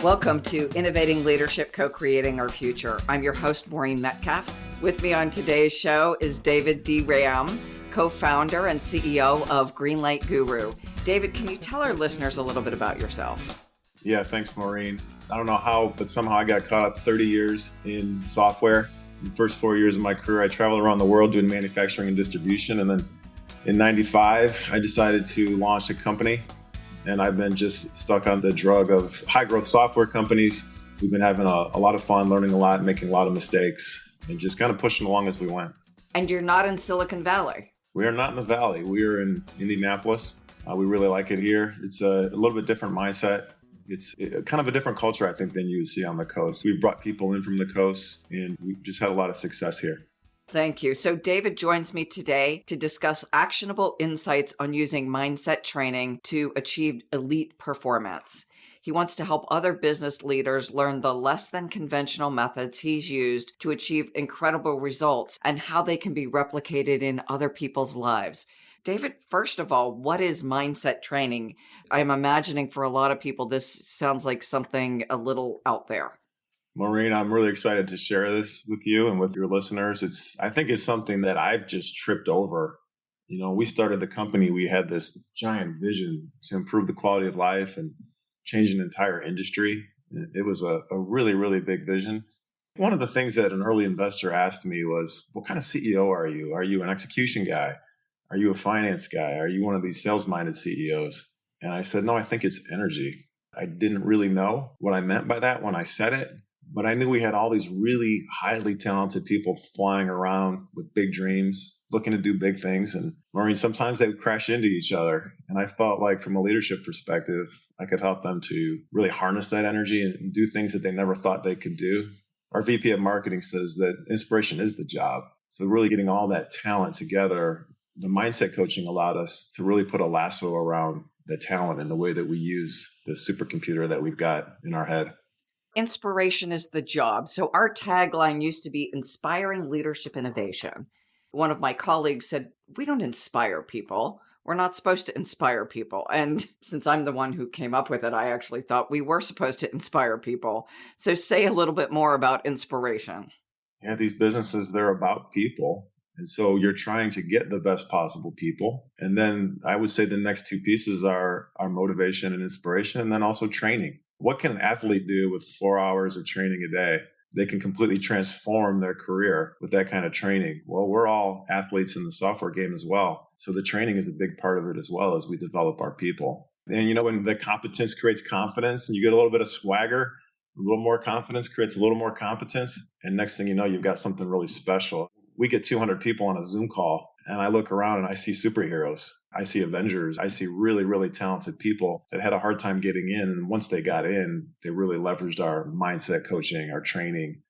Welcome to Innovating Leadership, Co-Creating Our Future. I'm your host, Maureen Metcalf. With me on today's show is David DeRam, co-founder and CEO of Greenlight Guru. David, can you tell our listeners a little bit about yourself? Yeah, thanks, Maureen. I don't know how, but somehow I got caught up 30 years in software. In the first 4 years of my career, I traveled around the world doing manufacturing and distribution. And then in 95, I decided to launch a company. And I've been just stuck on the drug of high growth software companies. We've been having a lot of fun, learning a lot, making a lot of mistakes, and just kind of pushing along as we went. And you're not in Silicon Valley. We are not in the Valley. We are in Indianapolis. We really like it here. It's a little bit different mindset. It's kind of a different culture, I think, than you would see on the coast. We've brought people in from the coast, and we've just had a lot of success here. Thank you. So David joins me today to discuss actionable insights on using mindset training to achieve elite performance. He wants to help other business leaders learn the less than conventional methods he's used to achieve incredible results and how they can be replicated in other people's lives. David, first of all, what is mindset training? I'm imagining for a lot of people, this sounds like something a little out there. Maureen, I'm really excited to share this with you and with your listeners. I think it's something that I've just tripped over. You know, we started the company, we had this giant vision to improve the quality of life and change an entire industry. It was a really, really big vision. One of the things that an early investor asked me was, what kind of CEO are you? Are you an execution guy? Are you a finance guy? Are you one of these sales-minded CEOs? And I said, no, I think it's energy. I didn't really know what I meant by that when I said it. But I knew we had all these really highly talented people flying around with big dreams, looking to do big things. And Maureen, sometimes they would crash into each other. And I felt like from a leadership perspective, I could help them to really harness that energy and do things that they never thought they could do. Our VP of marketing says that inspiration is the job. So really getting all that talent together, the mindset coaching allowed us to really put a lasso around the talent in the way that we use the supercomputer that we've got in our head. Inspiration is the job. So our tagline used to be inspiring leadership innovation. One of my colleagues said, we don't inspire people. We're not supposed to inspire people. And since I'm the one who came up with it, I actually thought we were supposed to inspire people. So say a little bit more about inspiration. Yeah, these businesses, they're about people. And so you're trying to get the best possible people. And then I would say the next two pieces are motivation and inspiration, and then also training. What can an athlete do with 4 hours of training a day? They can completely transform their career with that kind of training. Well, we're all athletes in the software game as well. So the training is a big part of it as well as we develop our people. And you know, when the competence creates confidence and you get a little bit of swagger, a little more confidence creates a little more competence. And next thing you know, you've got something really special. We get 200 people on a Zoom call and I look around and I see superheroes. I see Avengers. I see really, really talented people that had a hard time getting in. And once they got in, they really leveraged our mindset coaching, our training,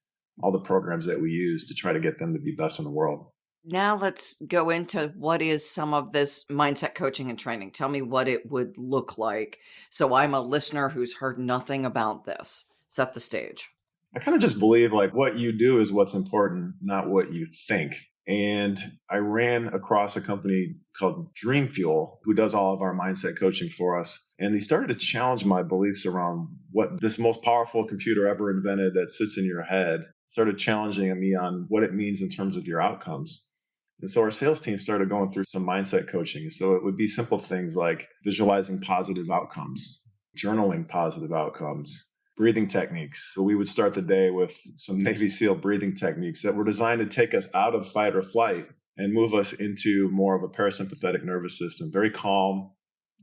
all the programs that we use to try to get them to be best in the world. Now let's go into what is some of this mindset coaching and training. Tell me what it would look like. So I'm a listener who's heard nothing about this. Set the stage. I kind of just believe like what you do is what's important, not what you think. And I ran across a company called Dream Fuel, who does all of our mindset coaching for us. And they started to challenge my beliefs around what this most powerful computer ever invented that sits in your head, started challenging me on what it means in terms of your outcomes. And so our sales team started going through some mindset coaching. So it would be simple things like visualizing positive outcomes, journaling positive outcomes, breathing techniques. So we would start the day with some Navy SEAL breathing techniques that were designed to take us out of fight or flight and move us into more of a parasympathetic nervous system, very calm.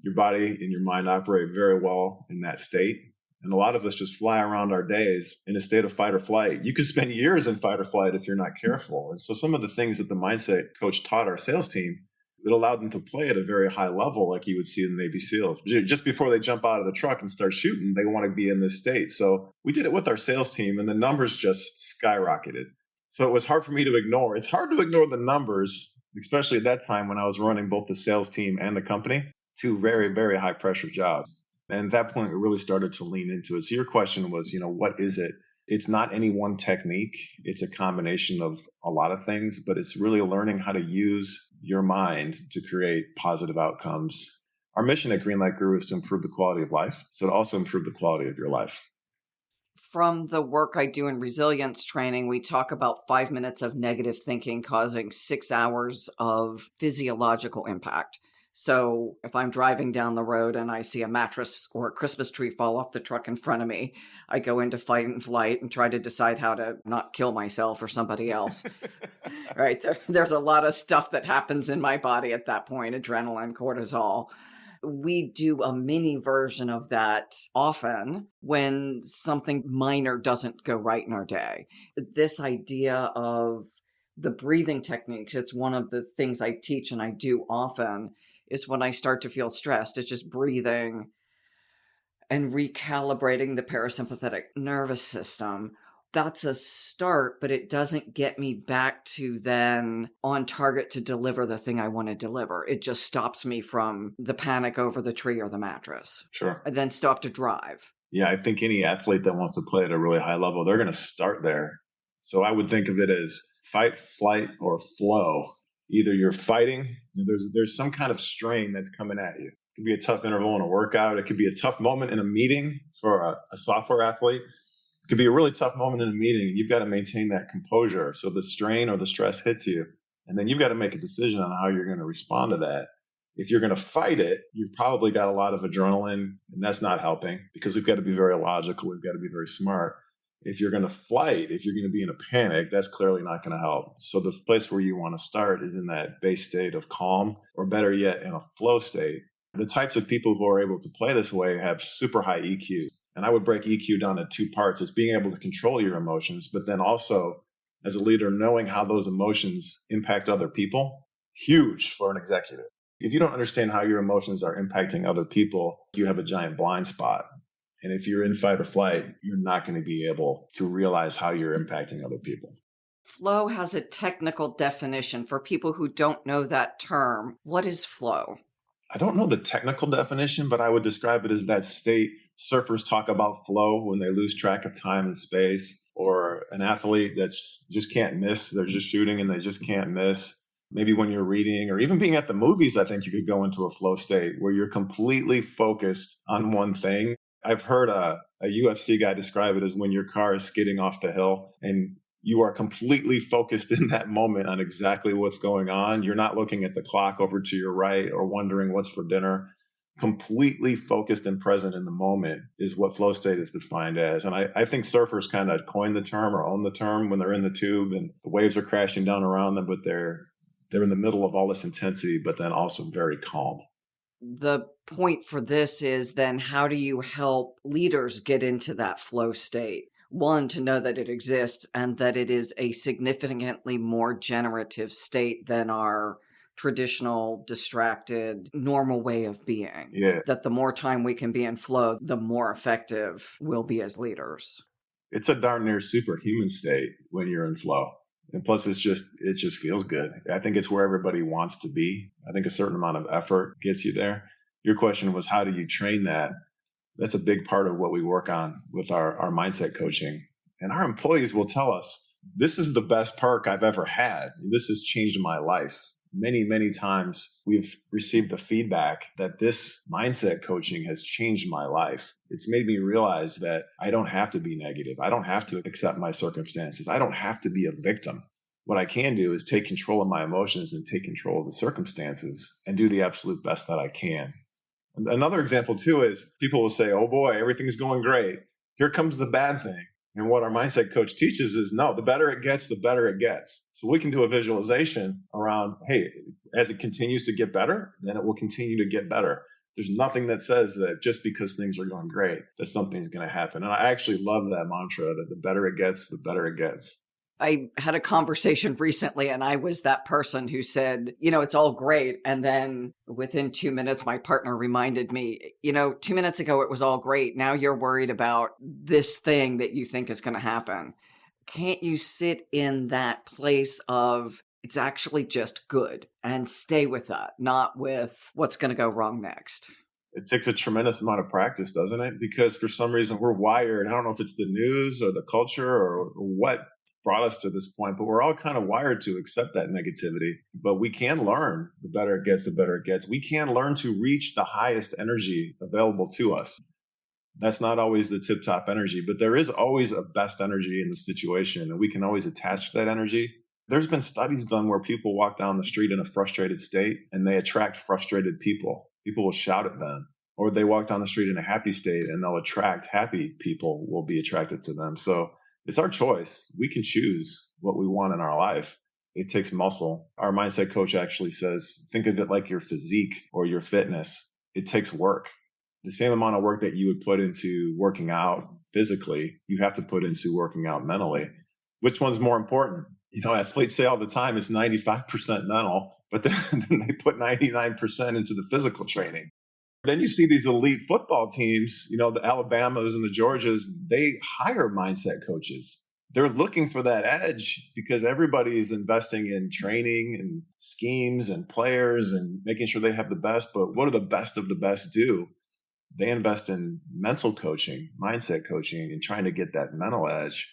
Your body and your mind operate very well in that state. And a lot of us just fly around our days in a state of fight or flight. You could spend years in fight or flight if you're not careful. And so some of the things that the mindset coach taught our sales team, it allowed them to play at a very high level like you would see in the Navy SEALs. Just before they jump out of the truck and start shooting, they want to be in this state. So we did it with our sales team and the numbers just skyrocketed. So it was hard for me to ignore. It's hard to ignore the numbers, especially at that time when I was running both the sales team and the company, two very, very high pressure jobs. And at that point, we really started to lean into it. So your question was, what is it? It's not any one technique. It's a combination of a lot of things, but it's really learning how to use your mind to create positive outcomes. Our mission at Greenlight Gurus is to improve the quality of life, so to also improve the quality of your life. From the work I do in resilience training, we talk about 5 minutes of negative thinking causing 6 hours of physiological impact. So if I'm driving down the road and I see a mattress or a Christmas tree fall off the truck in front of me, I go into fight and flight and try to decide how to not kill myself or somebody else. Right? There's a lot of stuff that happens in my body at that point, adrenaline, cortisol. We do a mini version of that often when something minor doesn't go right in our day. This idea of the breathing techniques, it's one of the things I teach and I do often, is when I start to feel stressed, it's just breathing and recalibrating the parasympathetic nervous system. That's a start, but it doesn't get me back to then on target to deliver the thing I want to deliver. It just stops me from the panic over the tree or the mattress. Sure. And then still have to drive. Yeah, I think any athlete that wants to play at a really high level, they're going to start there. So I would think of it as fight, flight, or flow. Either you're fighting, there's some kind of strain that's coming at you. It could be a tough interval in a workout. It could be a tough moment in a meeting for a software athlete. It could be a really tough moment in a meeting. You've got to maintain that composure. So the strain or the stress hits you, and then you've got to make a decision on how you're going to respond to that. If you're going to fight it, you've probably got a lot of adrenaline, and that's not helping because we've got to be very logical. We've got to be very smart. If you're going to flight, if you're going to be in a panic, that's clearly not going to help. So the place where you want to start is in that base state of calm, or better yet, in a flow state. The types of people who are able to play this way have super high EQs. And I would break EQ down to two parts. It's being able to control your emotions, but then also as a leader, knowing how those emotions impact other people. Huge for an executive. If you don't understand how your emotions are impacting other people, you have a giant blind spot. And if you're in fight or flight, you're not going to be able to realize how you're impacting other people. Flow has a technical definition for people who don't know that term. What is flow? I don't know the technical definition, but I would describe it as that state. Surfers talk about flow when they lose track of time and space, or an athlete that's just can't miss. They're just shooting and they just can't miss. Maybe when you're reading or even being at the movies, I think you could go into a flow state where you're completely focused on one thing. I've heard a UFC guy describe it as when your car is skidding off the hill and you are completely focused in that moment on exactly what's going on. You're not looking at the clock over to your right or wondering what's for dinner. Completely focused and present in the moment is what flow state is defined as. And I think surfers kind of coined the term or own the term when they're in the tube and the waves are crashing down around them, but they're in the middle of all this intensity, but then also very calm. The point for this is then how do you help leaders get into that flow state? One, to know that it exists and that it is a significantly more generative state than our traditional, distracted, normal way of being. Yeah. That the more time we can be in flow, the more effective we'll be as leaders. It's a darn near superhuman state when you're in flow. And plus, it just feels good. I think it's where everybody wants to be. I think a certain amount of effort gets you there. Your question was, how do you train that? That's a big part of what we work on with our mindset coaching. And our employees will tell us, this is the best perk I've ever had. This has changed my life. Many, many times we've received the feedback that this mindset coaching has changed my life. It's made me realize that I don't have to be negative. I don't have to accept my circumstances. I don't have to be a victim. What I can do is take control of my emotions and take control of the circumstances and do the absolute best that I can. Another example too is people will say, oh boy, everything's going great. Here comes the bad thing. And what our mindset coach teaches is, no, the better it gets, the better it gets. So we can do a visualization around, hey, as it continues to get better, then it will continue to get better. There's nothing that says that just because things are going great, that something's going to happen. And I actually love that mantra that the better it gets, the better it gets. I had a conversation recently and I was that person who said, it's all great. And then within 2 minutes, my partner reminded me, 2 minutes ago, it was all great. Now you're worried about this thing that you think is going to happen. Can't you sit in that place of it's actually just good and stay with that, not with what's going to go wrong next? It takes a tremendous amount of practice, doesn't it? Because for some reason we're wired. I don't know if it's the news or the culture or what brought us to this point, but we're all kind of wired to accept that negativity. But we can learn, the better it gets, the better it gets. We can learn to reach the highest energy available to us. That's not always the tip top energy, but there is always a best energy in the situation, and we can always attach to that energy. There's been studies done where people walk down the street in a frustrated state and they attract frustrated people. People will shout at them. Or they walk down the street in a happy state and they'll attract happy people, will be attracted to them. So it's our choice. We can choose what we want in our life. It takes muscle. Our mindset coach actually says, think of it like your physique or your fitness. It takes work. The same amount of work that you would put into working out physically, you have to put into working out mentally. Which one's more important? Athletes say all the time it's 95% mental, but then they put 99% into the physical training. Then you see these elite football teams, the Alabamas and the Georgias, they hire mindset coaches. They're looking for that edge because everybody is investing in training and schemes and players and making sure they have the best. But what do the best of the best do? They invest in mental coaching, mindset coaching, and trying to get that mental edge.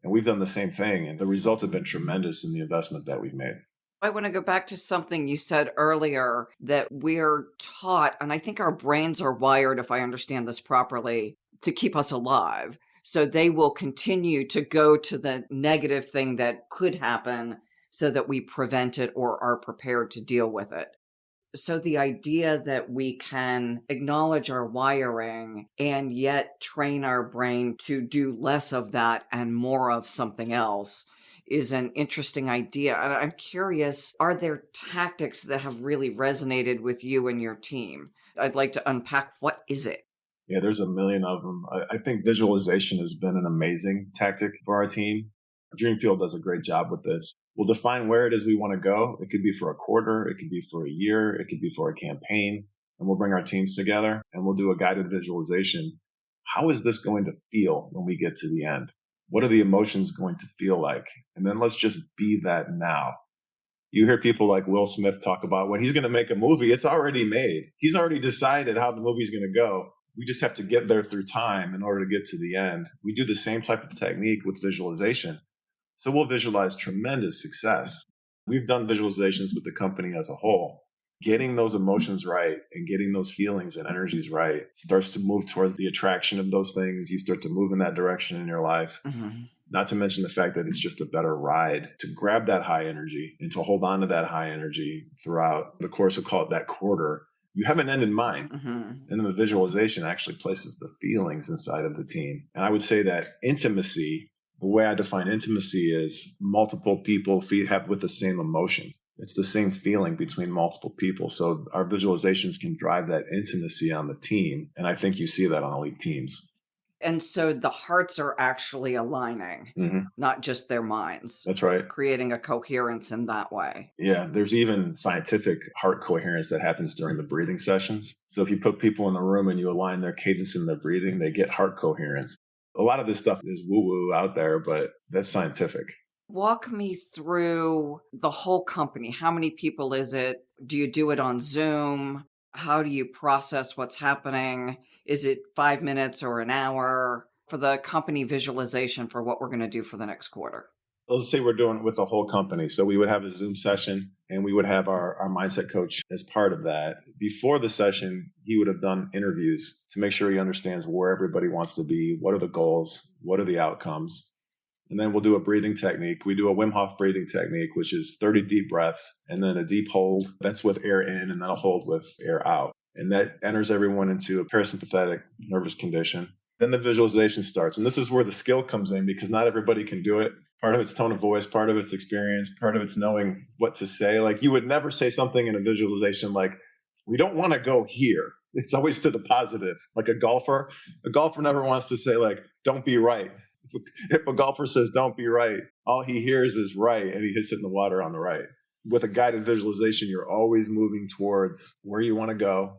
And we've done the same thing. And the results have been tremendous in the investment that we've made. I want to go back to something you said earlier that we're taught, and I think our brains are wired, if I understand this properly, to keep us alive. So they will continue to go to the negative thing that could happen so that we prevent it or are prepared to deal with it. So the idea that we can acknowledge our wiring and yet train our brain to do less of that and more of something else is an interesting idea. And I'm curious, are there tactics that have really resonated with you and your team? I'd like to unpack, what is it? Yeah, there's a million of them. I think visualization has been an amazing tactic for our team. Dreamfield does a great job with this. We'll define where it is we want to go. It could be for a quarter. It could be for a year. It could be for a campaign. And we'll bring our teams together and we'll do a guided visualization. How is this going to feel when we get to the end? What are the emotions going to feel like? And then let's just be that now. You hear people like Will Smith talk about when he's going to make a movie, it's already made. He's already decided how the movie's going to go. We just have to get there through time in order to get to the end. We do the same type of technique with visualization. So we'll visualize tremendous success. We've done visualizations with the company as a whole. Getting those emotions right and getting those feelings and energies right starts to move towards the attraction of those things. You start to move in that direction in your life. Mm-hmm. Not to mention the fact that it's just a better ride to grab that high energy and to hold on to that high energy throughout the course of, call it that quarter. You have an end in mind. Mm-hmm. And then the visualization actually places the feelings inside of the team. And I would say that intimacy, the way I define intimacy is multiple people have with the same emotion. It's the same feeling between multiple people. So our visualizations can drive that intimacy on the team. And I think you see that on elite teams. And so the hearts are actually aligning, mm-hmm. not just their minds. That's right. Creating a coherence in that way. Yeah, there's even scientific heart coherence that happens during the breathing sessions. So if you put people in a room and you align their cadence in their breathing, they get heart coherence. A lot of this stuff is woo-woo out there, but that's scientific. Walk me through the whole company. How many people is it? Do you do it on Zoom? How do you process what's happening? Is it 5 minutes or an hour for the company visualization for what we're going to do for the next quarter? Let's say we're doing it with the whole company. So we would have a Zoom session and we would have our mindset coach as part of that. Before the session, he would have done interviews to make sure he understands where everybody wants to be. What are the goals? What are the outcomes? And then we'll do a breathing technique. We do a Wim Hof breathing technique, which is 30 deep breaths and then a deep hold. That's with air in and then a hold with air out. And that enters everyone into a parasympathetic nervous condition. Then the visualization starts. And this is where the skill comes in because not everybody can do it. Part of it's tone of voice, part of it's experience, part of it's knowing what to say. Like you would never say something in a visualization like, we don't want to go here. It's always to the positive. Like a golfer never wants to say like, don't be right. If a golfer says, don't be right, all he hears is right, and he hits it in the water on the right. With a guided visualization, you're always moving towards where you want to go,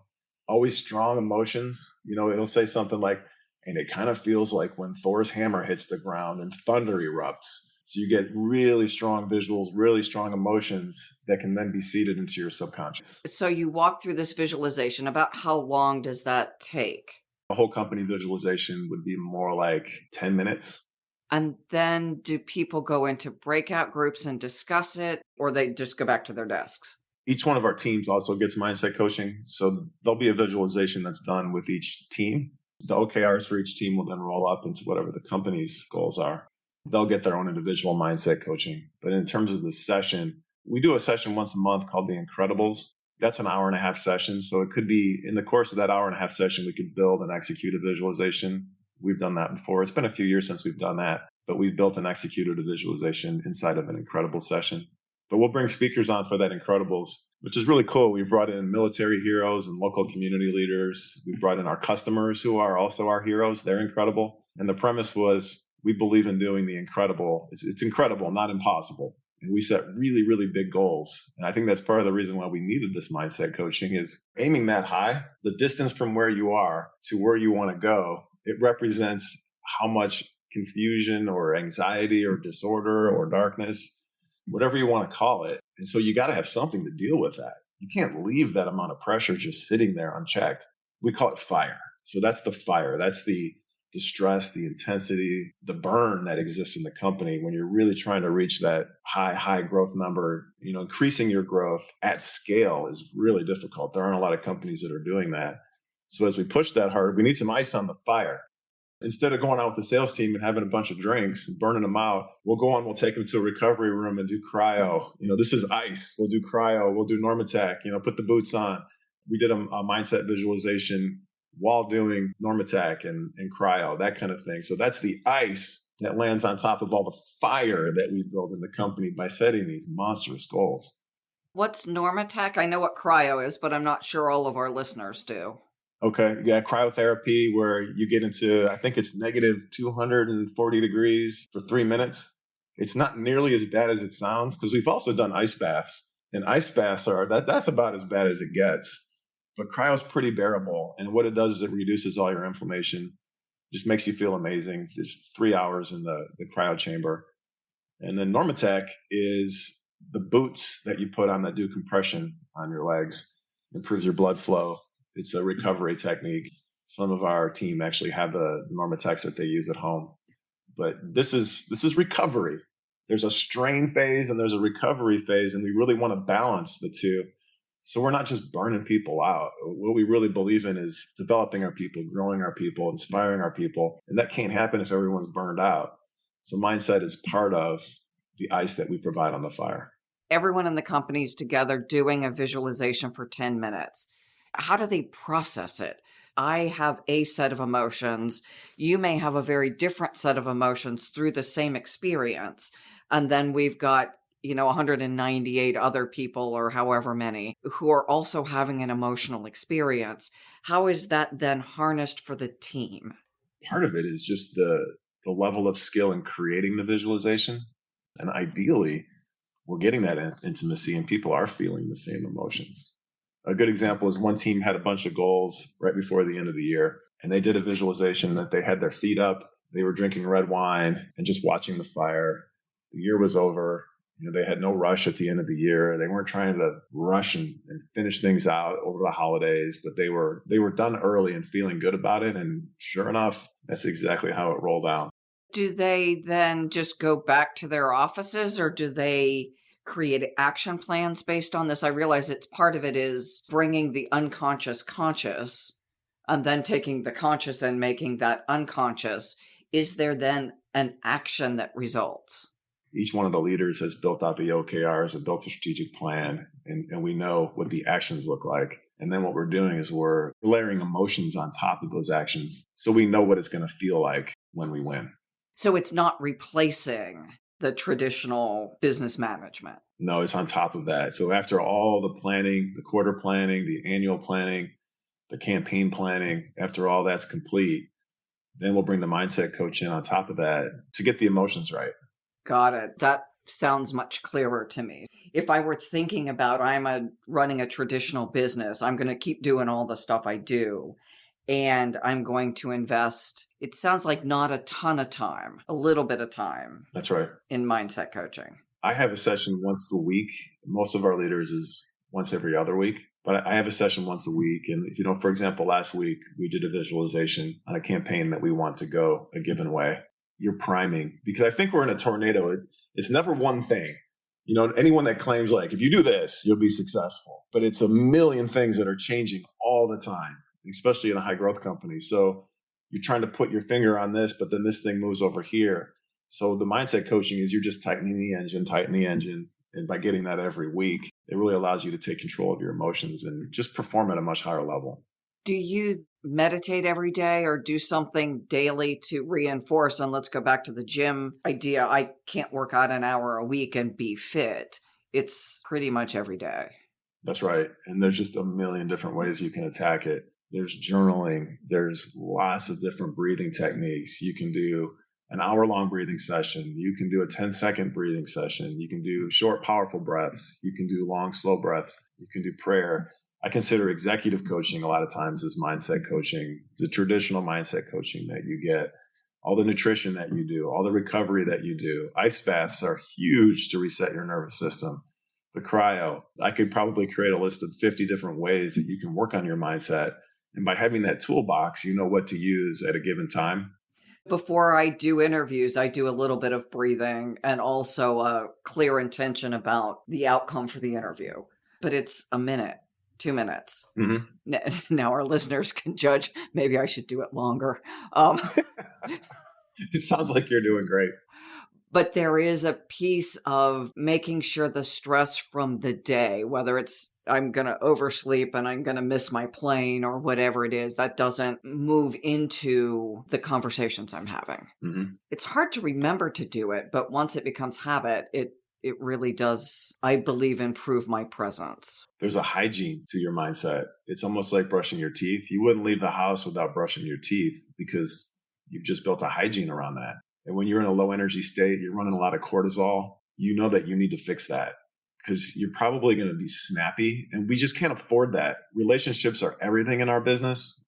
always strong emotions. It'll say something like, and it kind of feels like when Thor's hammer hits the ground and thunder erupts. So you get really strong visuals, really strong emotions that can then be seeded into your subconscious. So you walk through this visualization. About how long does that take? A whole company visualization would be more like 10 minutes. And then do people go into breakout groups and discuss it, or they just go back to their desks? Each one of our teams also gets mindset coaching. So there'll be a visualization that's done with each team. The OKRs for each team will then roll up into whatever the company's goals are. They'll get their own individual mindset coaching. But in terms of the session, we do a session once a month called The Incredibles. That's an hour and a half session. So it could be in the course of that hour and a half session, we could build and execute a visualization. We've done that before. It's been a few years since we've done that, but we've built and executed a visualization inside of an Incredible session. But we'll bring speakers on for that Incredibles, which is really cool. We've brought in military heroes and local community leaders. We've brought in our customers who are also our heroes. They're incredible. And the premise was we believe in doing the incredible. It's incredible, not impossible. And we set really, really big goals. And I think that's part of the reason why we needed this mindset coaching is aiming that high. The distance from where you are to where you want to go, it represents how much confusion or anxiety or disorder or darkness, whatever you want to call it. And so you got to have something to deal with that. You can't leave that amount of pressure just sitting there unchecked. We call it fire. So that's the fire. That's the stress, the intensity, the burn that exists in the company when you're really trying to reach that high growth number. Increasing your growth at scale is really difficult. There aren't a lot of companies that are doing that. So as we push that hard, we need some ice on the fire. Instead of going out with the sales team and having a bunch of drinks and burning them out, we'll go on, we'll take them to a recovery room and do cryo. This is ice. We'll do cryo. We'll do Normatec, put the boots on. We did a mindset visualization while doing Normatec and cryo, that kind of thing. So that's the ice that lands on top of all the fire that we build in the company by setting these monstrous goals. What's Normatec? I know what cryo is, but I'm not sure all of our listeners do. Okay. Yeah. Cryotherapy, where you get into, I think it's negative 240 degrees for 3 minutes. It's not nearly as bad as it sounds because we've also done ice baths, and ice baths that's about as bad as it gets. But cryo is pretty bearable. And what it does is it reduces all your inflammation, just makes you feel amazing. There's 3 hours in the cryo chamber. And then Normatec is the boots that you put on that do compression on your legs, improves your blood flow. It's a recovery technique. Some of our team actually have the Normatecs that they use at home. But this is recovery. There's a strain phase and there's a recovery phase, and we really want to balance the two. So we're not just burning people out. What we really believe in is developing our people, growing our people, inspiring our people. And that can't happen if everyone's burned out. So mindset is part of the ice that we provide on the fire. Everyone in the company is together doing a visualization for 10 minutes. How do they process it? I have a set of emotions. You may have a very different set of emotions through the same experience. And then we've got 198 other people or however many who are also having an emotional experience. How is that then harnessed for the team? Part of it is just the level of skill in creating the visualization. And ideally, we're getting that intimacy and people are feeling the same emotions. A good example is one team had a bunch of goals right before the end of the year, and they did a visualization that they had their feet up, they were drinking red wine and just watching the fire. The year was over. They had no rush at the end of the year. They weren't trying to rush and finish things out over the holidays, but they were done early and feeling good about it. And sure enough, that's exactly how it rolled out. Do they then just go back to their offices, or do they create action plans based on this? I realize it's part of it is bringing the unconscious conscious and then taking the conscious and making that unconscious. Is there then an action that results? Each one of the leaders has built out the OKRs and built a strategic plan, and we know what the actions look like. And then what we're doing is we're layering emotions on top of those actions so we know what it's going to feel like when we win. So it's not replacing the traditional business management. No, it's on top of that. So after all the planning, the quarter planning, the annual planning, the campaign planning, after all that's complete, then we'll bring the mindset coach in on top of that to get the emotions right. Got it. That sounds much clearer to me. If I were thinking about running a traditional business, I'm going to keep doing all the stuff I do, and I'm going to invest, it sounds like not a ton of time, a little bit of time. That's right. In mindset coaching. I have a session once a week. Most of our leaders is once every other week, but I have a session once a week. And if for example, last week we did a visualization on a campaign that we want to go a given way. You're priming, because I think we're in a tornado. It's never one thing. Anyone that claims like, if you do this, you'll be successful, but it's a million things that are changing all the time, especially in a high growth company. So you're trying to put your finger on this, but then this thing moves over here. So the mindset coaching is you're just tightening the engine. And by getting that every week, it really allows you to take control of your emotions and just perform at a much higher level. Do you meditate every day or do something daily to reinforce? And let's go back to the gym idea. I can't work out an hour a week and be fit. It's pretty much every day. That's right. And there's just a million different ways you can attack it. There's journaling. There's lots of different breathing techniques. You can do an hour-long breathing session. You can do a 10-second breathing session. You can do short, powerful breaths. You can do long, slow breaths. You can do prayer. I consider executive coaching a lot of times as mindset coaching, the traditional mindset coaching that you get, all the nutrition that you do, all the recovery that you do. Ice baths are huge to reset your nervous system. The cryo, I could probably create a list of 50 different ways that you can work on your mindset. And by having that toolbox, you know what to use at a given time. Before I do interviews, I do a little bit of breathing and also a clear intention about the outcome for the interview. But it's a minute, 2 minutes. Mm-hmm. Now our listeners can judge. Maybe I should do it longer. It sounds like you're doing great. But there is a piece of making sure the stress from the day, whether it's I'm going to oversleep and I'm going to miss my plane or whatever it is, that doesn't move into the conversations I'm having. Mm-hmm. It's hard to remember to do it, but once it becomes habit, it really does, I believe, improve my presence. There's a hygiene to your mindset. It's almost like brushing your teeth. You wouldn't leave the house without brushing your teeth because you've just built a hygiene around that. And when you're in a low energy state, you're running a lot of cortisol, you know that you need to fix that because you're probably going to be snappy. And we just can't afford that. Relationships are everything in our business.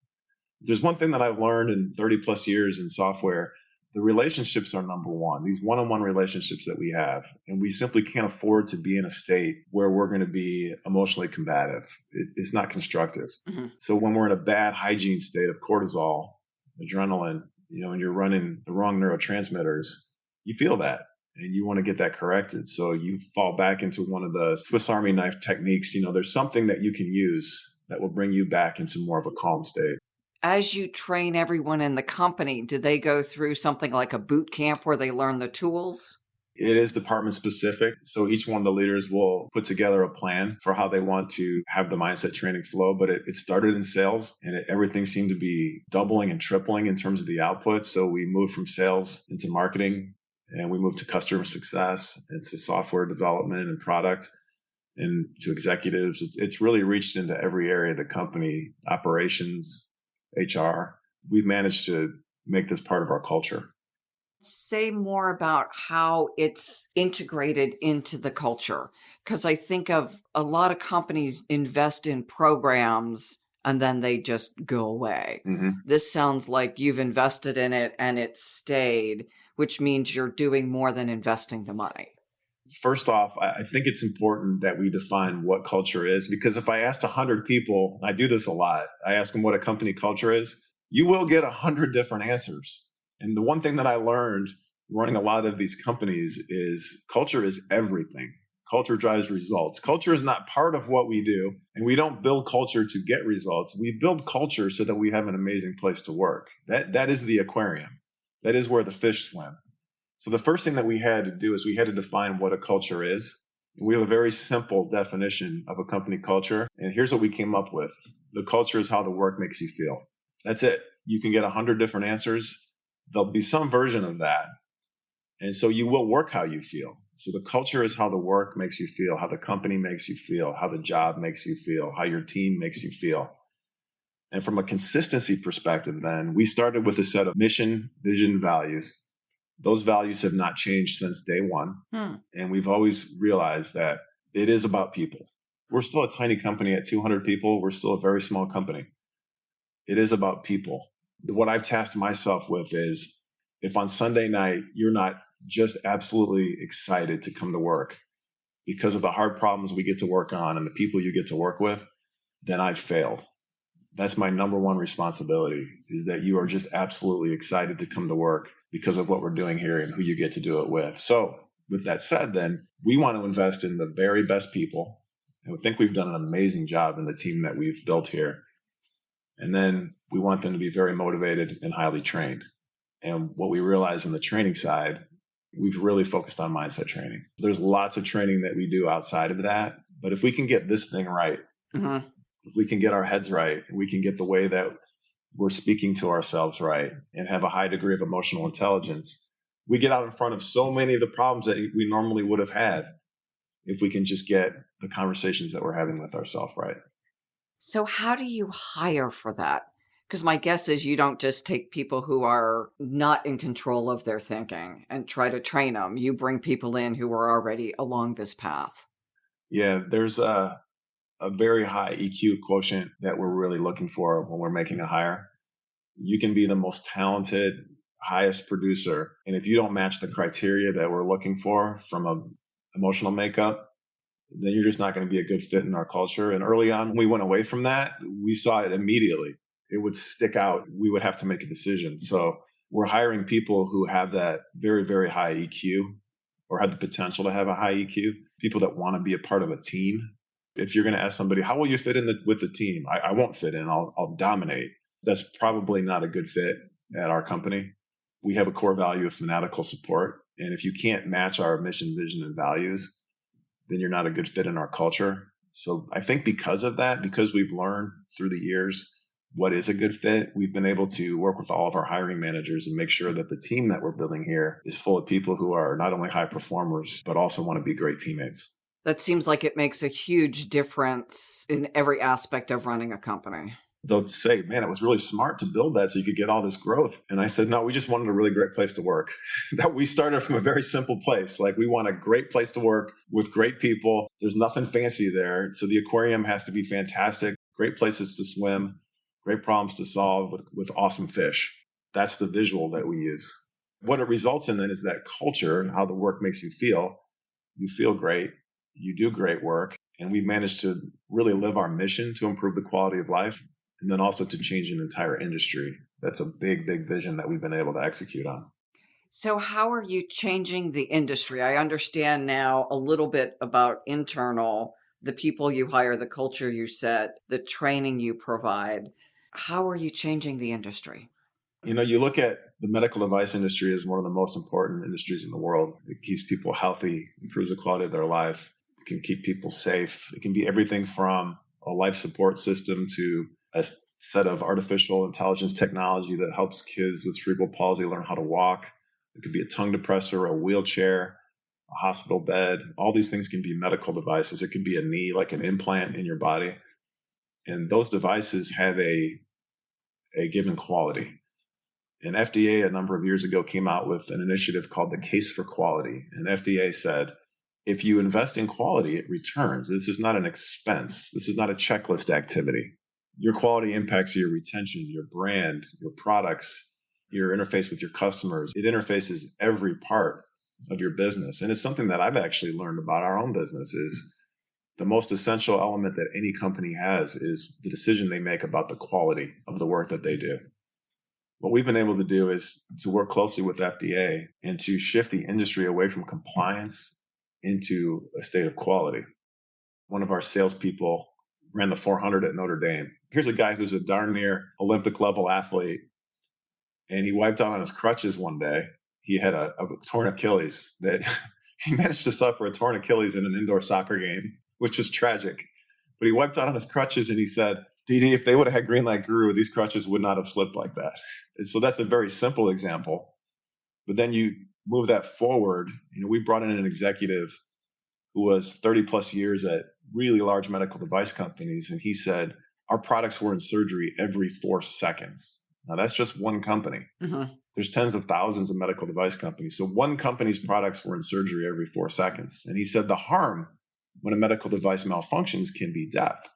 There's one thing that I've learned in 30 plus years in software. The relationships are number one, these one-on-one relationships that we have. And we simply can't afford to be in a state where we're going to be emotionally combative. It's not constructive. Mm-hmm. So when we're in a bad hygiene state of cortisol, adrenaline, and you're running the wrong neurotransmitters, you feel that and you want to get that corrected. So you fall back into one of the Swiss Army knife techniques. There's something that you can use that will bring you back into more of a calm state. As you train everyone in the company, do they go through something like a boot camp where they learn the tools? It is department specific. So each one of the leaders will put together a plan for how they want to have the mindset training flow. But it started in sales and everything seemed to be doubling and tripling in terms of the output. So we moved from sales into marketing and we moved to customer success and to software development and product and to executives. It's really reached into every area of the company, operations, HR. We've managed to make this part of our culture. Say more about how it's integrated into the culture. Because I think of a lot of companies invest in programs and then they just go away. Mm-hmm. This sounds like you've invested in it and it stayed, which means you're doing more than investing the money. First off, I think it's important that we define what culture is, because if I asked 100 people, I do this a lot, I ask them what a company culture is, you will get 100 different answers. And the one thing that I learned running a lot of these companies is culture is everything. Culture drives results. Culture is not part of what we do. And we don't build culture to get results. We build culture so that we have an amazing place to work. That is the aquarium. That is where the fish swim. So the first thing that we had to do is we had to define what a culture is. We have a very simple definition of a company culture. And here's what we came up with. The culture is how the work makes you feel. That's it. You can get 100 different answers. There'll be some version of that. And so you will work how you feel. So the culture is how the work makes you feel, how the company makes you feel, how the job makes you feel, how your team makes you feel. And from a consistency perspective, then we started with a set of mission, vision, values. Those values have not changed since day one. And we've always realized that it is about people. We're still a tiny company at 200 people. We're still a very small company. It is about people. What I've tasked myself with is if on Sunday night, you're not just absolutely excited to come to work because of the hard problems we get to work on and the people you get to work with, then I've failed. That's my number one responsibility, is that you are just absolutely excited to come to work because of what we're doing here and who you get to do it with. So with that said, then we want to invest in the very best people. And we think we've done an amazing job in the team that we've built here. And then we want them to be very motivated and highly trained. And what we realize in the training side, we've really focused on mindset training. There's lots of training that we do outside of that. But if we can get this thing right, if we can get our heads right, we can get the way that we're speaking to ourselves right and have a high degree of emotional intelligence, we get out in front of so many of the problems that we normally would have had if we can just get the conversations that we're having with ourselves right. So how do you hire for that? Because my guess is you don't just take people who are not in control of their thinking and try to train them. You bring people in who are already along this path. Yeah, there's a very high EQ quotient that we're really looking for when we're making a hire. You can be the most talented, highest producer. And if you don't match the criteria that we're looking for from an emotional makeup, then you're just not going to be a good fit in our culture. And early on, when we went away from that, we saw it immediately. It would stick out. We would have to make a decision. So we're hiring people who have that very, very high EQ or have the potential to have a high EQ, people that want to be a part of a team. If you're going to ask somebody, how will you fit in with the team? I won't fit in. I'll dominate. That's probably not a good fit at our company. We have a core value of fanatical support. And if you can't match our mission, vision, and values, then you're not a good fit in our culture. So I think because of that, because we've learned through the years what is a good fit, we've been able to work with all of our hiring managers and make sure that the team that we're building here is full of people who are not only high performers, but also want to be great teammates. That seems like it makes a huge difference in every aspect of running a company. They'll say, man, it was really smart to build that so you could get all this growth. And I said, no, we just wanted a really great place to work. That we started from a very simple place. Like, we want a great place to work with great people. There's nothing fancy there. So the aquarium has to be fantastic, great places to swim, great problems to solve with awesome fish. That's the visual that we use. What it results in then is that culture and how the work makes you feel. You feel great. You do great work. And we've managed to really live our mission to improve the quality of life, and then also to change an entire industry. That's a big, big vision that we've been able to execute on. So how are you changing the industry? I understand now a little bit about internal, the people you hire, the culture you set, the training you provide. How are you changing the industry? You look at the medical device industry as one of the most important industries in the world. It keeps people healthy, improves the quality of their life, it can keep people safe. It can be everything from a life support system to a set of artificial intelligence technology that helps kids with cerebral palsy learn how to walk. It could be a tongue depressor, a wheelchair, a hospital bed. All these things can be medical devices. It could be a knee, like an implant in your body. And those devices have a given quality. And FDA a number of years ago came out with an initiative called the Case for Quality. And FDA said, if you invest in quality, it returns. This is not an expense. This is not a checklist activity. Your quality impacts your retention, your brand, your products, your interface with your customers. It interfaces every part of your business. And it's something that I've actually learned about our own business is the most essential element that any company has is the decision they make about the quality of the work that they do. What we've been able to do is to work closely with FDA and to shift the industry away from compliance into a state of quality. One of our salespeople ran the 400 at Notre Dame. Here's a guy who's a darn near Olympic level athlete, and he wiped out on his crutches one day. He had a torn Achilles that he managed to suffer a torn Achilles in an indoor soccer game, which was tragic. But he wiped out on his crutches and he said, DD, if they would have had Greenlight Guru, these crutches would not have slipped like that. And so that's a very simple example. But then you move that forward. We brought in an executive who was 30 plus years at really large medical device companies. And he said, our products were in surgery every 4 seconds. Now that's just one company. Mm-hmm. There's tens of thousands of medical device companies. So one company's products were in surgery every 4 seconds. And he said the harm when a medical device malfunctions can be death.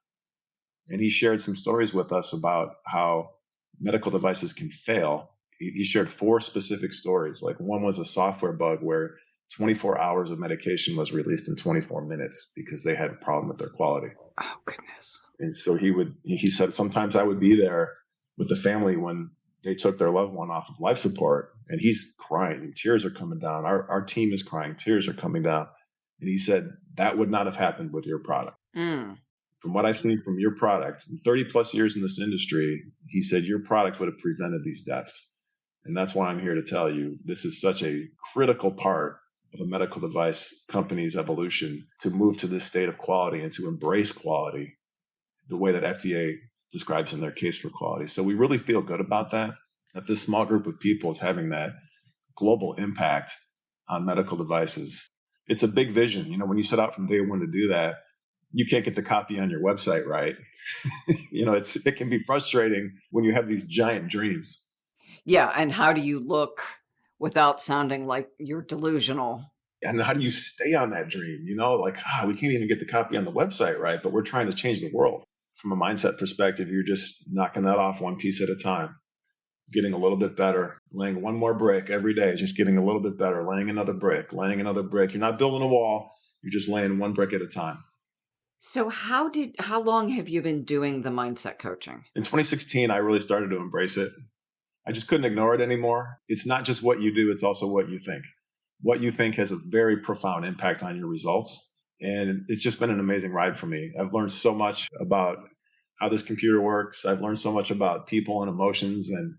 And he shared some stories with us about how medical devices can fail. He shared 4 specific stories. Like, one was a software bug where 24 hours of medication was released in 24 minutes because they had a problem with their quality. Oh, goodness. And so he said, sometimes I would be there with the family when they took their loved one off of life support, and he's crying and tears are coming down. Our team is crying, tears are coming down. And he said, that would not have happened with your product. From what I've seen from your product, 30 plus years in this industry, he said your product would have prevented these deaths. And that's why I'm here to tell you this is such a critical part of a medical device company's evolution to move to this state of quality and to embrace quality the way that FDA describes in their case for quality. So we really feel good about that this small group of people is having that global impact on medical devices. It's a big vision. You know, when you set out from day one to do that, you can't get the copy on your website right. You know, it can be frustrating when you have these giant dreams. Yeah. And how do you look without sounding like you're delusional? And how do you stay on that dream? You know, like, we can't even get the copy on the website right, but we're trying to change the world. From a mindset perspective, you're just knocking that off one piece at a time, getting a little bit better, laying one more brick every day, just getting a little bit better, laying another brick. You're not building a wall. You're just laying one brick at a time. So how long have you been doing the mindset coaching? In 2016, I really started to embrace it. I just couldn't ignore it anymore. It's not just what you do, it's also what you think. What you think has a very profound impact on your results. And it's just been an amazing ride for me. I've learned so much about how this computer works. I've learned so much about people and emotions and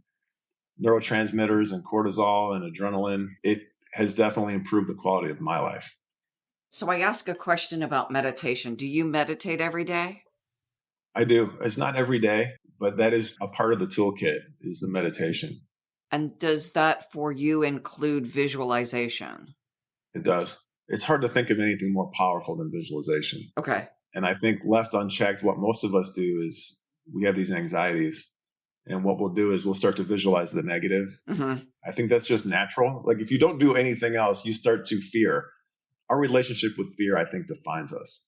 neurotransmitters and cortisol and adrenaline. It has definitely improved the quality of my life. So I ask a question about meditation. Do you meditate every day? I do. It's not every day, but that is a part of the toolkit, is the meditation. And does that for you include visualization? It does. It's hard to think of anything more powerful than visualization. Okay. And I think left unchecked, what most of us do is we have these anxieties. And what we'll do is we'll start to visualize the negative. Mm-hmm. I think that's just natural. Like if you don't do anything else, you start to fear. Our relationship with fear, I think, defines us.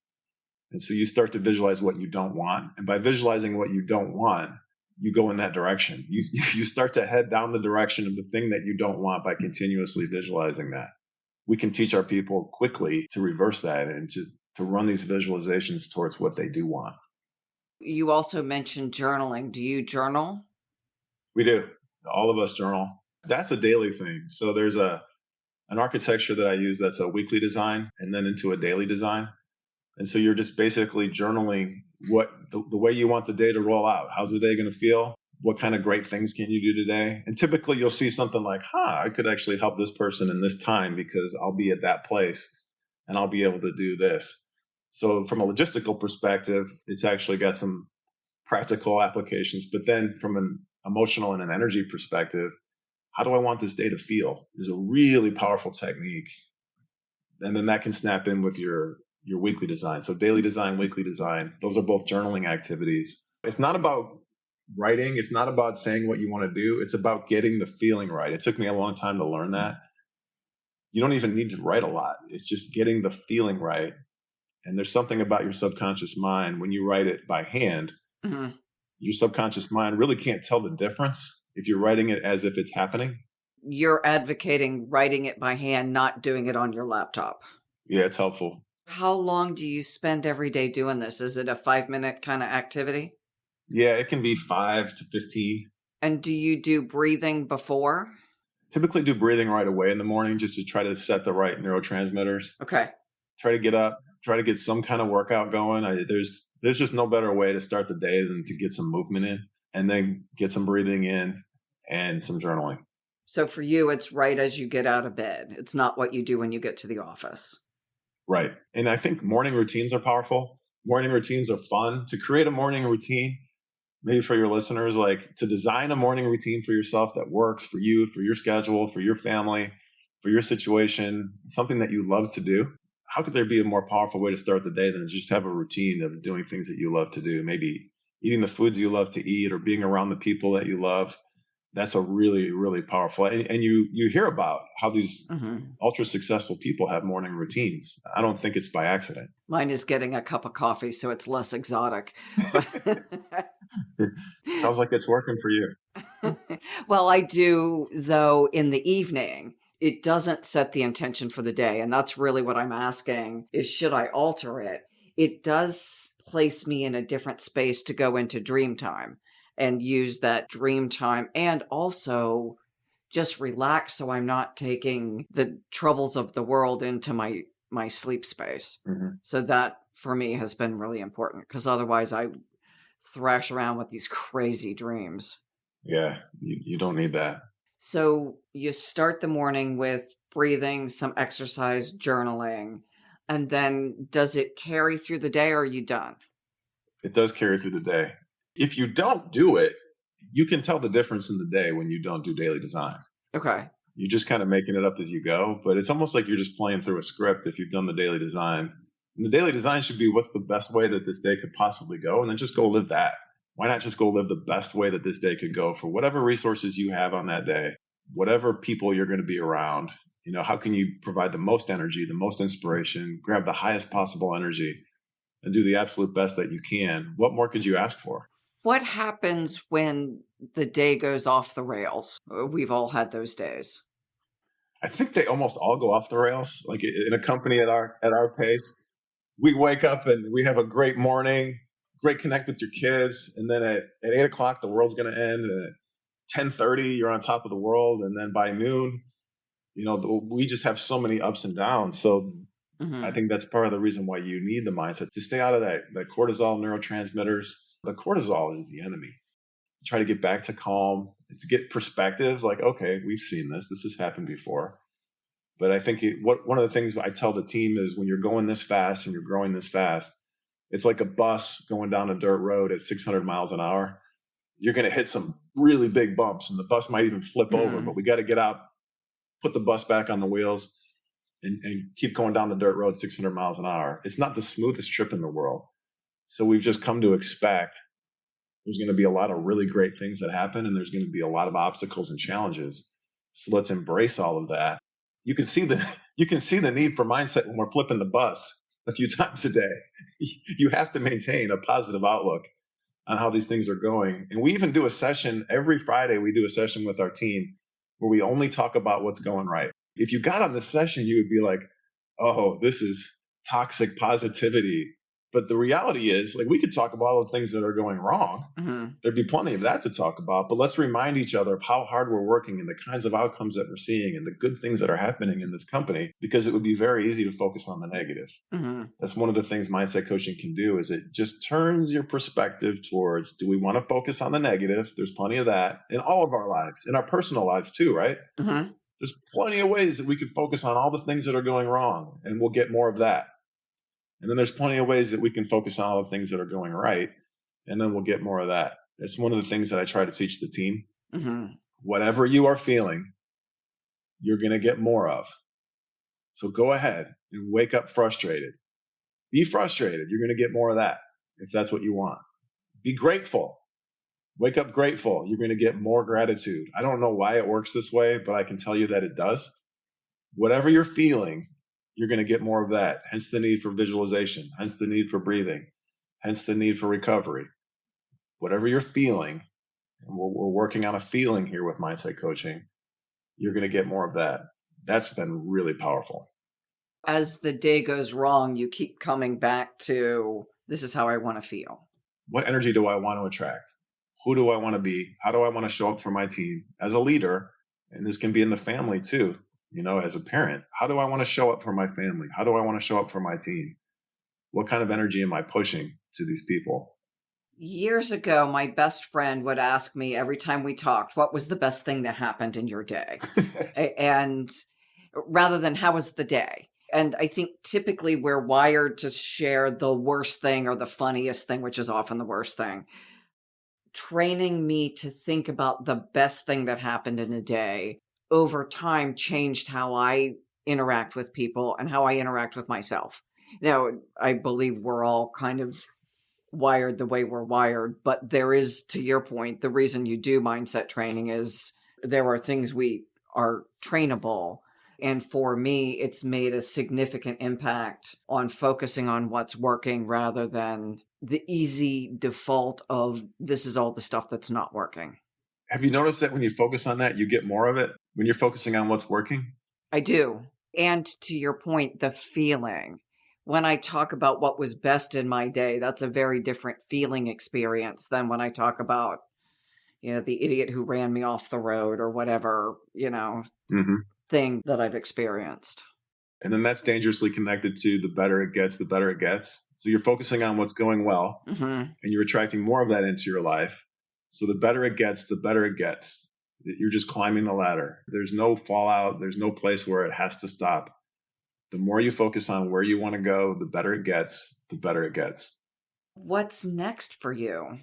And so you start to visualize what you don't want. And by visualizing what you don't want, you go in that direction. You start to head down the direction of the thing that you don't want by continuously visualizing that. We can teach our people quickly to reverse that and to run these visualizations towards what they do want. You also mentioned journaling. Do you journal? We do. All of us journal. That's a daily thing. So there's an architecture that I use that's a weekly design and then into a daily design. And so you're just basically journaling what the way you want the day to roll out. How's the day going to feel? What kind of great things can you do today? And typically you'll see something like, I could actually help this person in this time because I'll be at that place and I'll be able to do this. So from a logistical perspective, it's actually got some practical applications. But then from an emotional and an energy perspective, how do I want this day to feel is a really powerful technique. And then that can snap in with your weekly design. So daily design, weekly design, those are both journaling activities. It's not about writing. It's not about saying what you want to do. It's about getting the feeling right. It took me a long time to learn that. You don't even need to write a lot. It's just getting the feeling right. And there's something about your subconscious mind when you write it by hand. Mm-hmm. Your subconscious mind really can't tell the difference if you're writing it as if it's happening. You're advocating writing it by hand, not doing it on your laptop. Yeah, it's helpful. How long do you spend every day doing this? Is it a 5-minute kind of activity? Yeah, it can be 5 to 15. And do you do breathing before? Typically do breathing right away in the morning just to try to set the right neurotransmitters. Okay. Try to get up, try to get some kind of workout going. There's just no better way to start the day than to get some movement in and then get some breathing in and some journaling. So for you, it's right as you get out of bed. It's not what you do when you get to the office. Right. And I think morning routines are powerful. Morning routines are fun. To create a morning routine, maybe for your listeners, like to design a morning routine for yourself that works for you, for your schedule, for your family, for your situation, something that you love to do. How could there be a more powerful way to start the day than just have a routine of doing things that you love to do? Maybe eating the foods you love to eat or being around the people that you love. That's a really, really powerful. And you hear about how these ultra successful people have morning routines. I don't think it's by accident. Mine is getting a cup of coffee, so it's less exotic. Sounds like it's working for you. Well, I do, though, in the evening. It doesn't set the intention for the day. And that's really what I'm asking is, should I alter it? It does place me in a different space to go into dream time and use that dream time and also just relax so I'm not taking the troubles of the world into my sleep space. Mm-hmm. So that for me has been really important because otherwise I thrash around with these crazy dreams. Yeah, you don't need that. So you start the morning with breathing, some exercise, journaling, and then does it carry through the day or are you done? It does carry through the day. If you don't do it, you can tell the difference in the day when you don't do daily design. Okay. You're just kind of making it up as you go, but it's almost like you're just playing through a script if you've done the daily design. And the daily design should be what's the best way that this day could possibly go, and then just go live that. Why not just go live the best way that this day could go for whatever resources you have on that day, whatever people you're going to be around? How can you provide the most energy, the most inspiration, grab the highest possible energy, and do the absolute best that you can? What more could you ask for? What happens when the day goes off the rails? We've all had those days. I think they almost all go off the rails. Like in a company at our pace, we wake up and we have a great morning, great connect with your kids, and then at 8 o'clock the world's going to end, and at 10:30 you're on top of the world, and then by noon, we just have so many ups and downs. So I think that's part of the reason why you need the mindset to stay out of that cortisol neurotransmitters. The cortisol is the enemy. Try to get back to calm, to get perspective. Like, okay, we've seen this. This has happened before. But I think one of the things I tell the team is when you're going this fast and you're growing this fast, it's like a bus going down a dirt road at 600 miles an hour. You're going to hit some really big bumps and the bus might even flip over, but we got to get out, put the bus back on the wheels and keep going down the dirt road 600 miles an hour. It's not the smoothest trip in the world. So we've just come to expect there's going to be a lot of really great things that happen, and there's going to be a lot of obstacles and challenges. So let's embrace all of that. You can see the need for mindset when we're flipping the bus a few times a day. You have to maintain a positive outlook on how these things are going. And we even do a session every Friday. We do a session with our team where we only talk about what's going right. If you got on this session, you would be like, oh, this is toxic positivity. But the reality is, like, we could talk about all the things that are going wrong. There'd be plenty of that to talk about. But let's remind each other of how hard we're working and the kinds of outcomes that we're seeing and the good things that are happening in this company, because it would be very easy to focus on the negative. That's one of the things mindset coaching can do, is it just turns your perspective towards, do we want to focus on the negative? There's plenty of that in all of our lives, in our personal lives too, right? There's plenty of ways that we can focus on all the things that are going wrong, and we'll get more of that. And then there's plenty of ways that we can focus on all the things that are going right, and then we'll get more of that. It's one of the things that I try to teach the team. Whatever you are feeling, you're going to get more of. So go ahead and wake up frustrated. Be frustrated. You're going to get more of that if that's what you want. Be grateful. Wake up grateful. You're going to get more gratitude. I don't know why it works this way, but I can tell you that it does. Whatever you're feeling, you're going to get more of that. Hence the need for visualization, hence the need for breathing, hence the need for recovery. Whatever you're feeling, and we're working on a feeling here with mindset coaching, you're going to get more of that. That's been really powerful. As the day goes wrong, you keep coming back to, this is how I want to feel. What energy do I want to attract? Who do I want to be? How do I want to show up for my team as a leader? And this can be in the family too. As a parent, how do I want to show up for my family? How do I want to show up for my team? What kind of energy am I pushing to these people? Years ago, my best friend would ask me every time we talked, what was the best thing that happened in your day? And rather than how was the day? And I think typically we're wired to share the worst thing or the funniest thing, which is often the worst thing. Training me to think about the best thing that happened in a day over time changed how I interact with people and how I interact with myself. Now, I believe we're all kind of wired the way we're wired, but there is, to your point, the reason you do mindset training is there are things we are trainable. And for me, it's made a significant impact on focusing on what's working rather than the easy default of this is all the stuff that's not working. Have you noticed that when you focus on that, you get more of it when you're focusing on what's working? I do. And to your point, the feeling. When I talk about what was best in my day, that's a very different feeling experience than when I talk about, the idiot who ran me off the road or whatever, thing that I've experienced. And then that's dangerously connected to the better it gets, the better it gets. So you're focusing on what's going well, Mm-hmm. and you're attracting more of that into your life. So the better it gets, the better it gets. You're just climbing the ladder. There's no fallout. There's no place where it has to stop. The more you focus on where you want to go, the better it gets, the better it gets. What's next for you?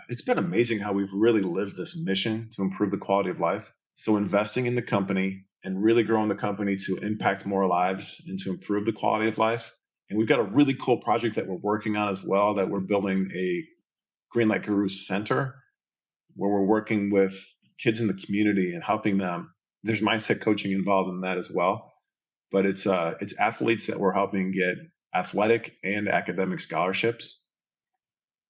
It's been amazing how we've really lived this mission to improve the quality of life. So investing in the company and really growing the company to impact more lives and to improve the quality of life. And we've got a really cool project that we're working on as well, that we're building a Greenlight Gurus center where we're working with kids in the community and helping them. There's mindset coaching involved in that as well. But it's athletes that we're helping get athletic and academic scholarships.